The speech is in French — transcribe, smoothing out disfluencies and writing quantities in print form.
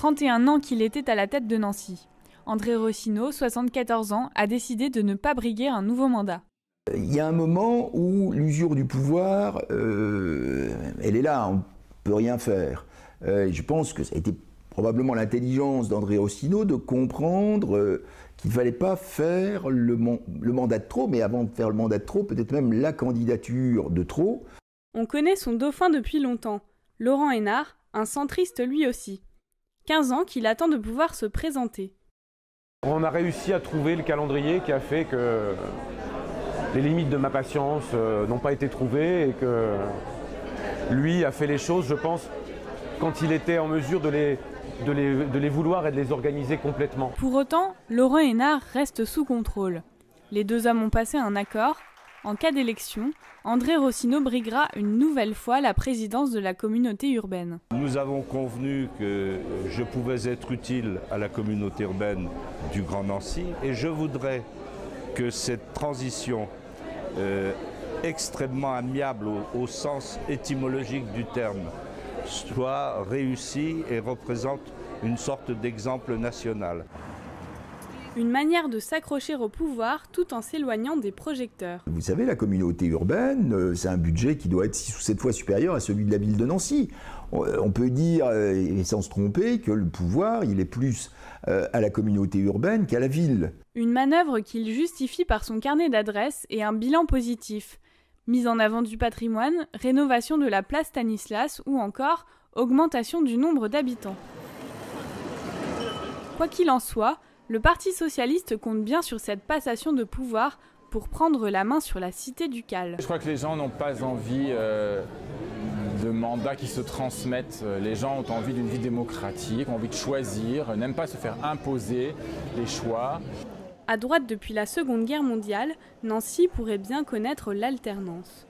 31 ans qu'il était à la tête de Nancy. André Rossino, 74 ans, a décidé de ne pas briguer un nouveau mandat. Il y a un moment où l'usure du pouvoir, elle est là, on ne peut rien faire. Je pense que ça a été probablement l'intelligence d'André Rossino de comprendre qu'il ne fallait pas faire le mandat de trop, mais avant de faire le mandat de trop, peut-être même la candidature de trop. On connaît son dauphin depuis longtemps, Laurent Hénart, un centriste lui aussi. 15 ans qu'il attend de pouvoir se présenter. On a réussi à trouver le calendrier qui a fait que les limites de ma patience n'ont pas été trouvées et que lui a fait les choses, je pense, quand il était en mesure de les vouloir et de les organiser complètement. Pour autant, Laurent Hénart reste sous contrôle. Les deux hommes ont passé un accord. En cas d'élection, André Rossino briguera une nouvelle fois la présidence de la communauté urbaine. Nous avons convenu que je pouvais être utile à la communauté urbaine du Grand Nancy et je voudrais que cette transition extrêmement amiable au sens étymologique du terme soit réussie et représente une sorte d'exemple national. Une manière de s'accrocher au pouvoir tout en s'éloignant des projecteurs. Vous savez, la communauté urbaine, c'est un budget qui doit être 6 ou 7 fois supérieur à celui de la ville de Nancy. On peut dire, et sans se tromper, que le pouvoir, il est plus à la communauté urbaine qu'à la ville. Une manœuvre qu'il justifie par son carnet d'adresses et un bilan positif. Mise en avant du patrimoine, rénovation de la place Stanislas ou encore augmentation du nombre d'habitants. Quoi qu'il en soit, le Parti socialiste compte bien sur cette passation de pouvoir pour prendre la main sur la cité ducale. Je crois que les gens n'ont pas envie de mandats qui se transmettent. Les gens ont envie d'une vie démocratique, ont envie de choisir, n'aiment pas se faire imposer les choix. À droite depuis la Seconde Guerre mondiale, Nancy pourrait bien connaître l'alternance.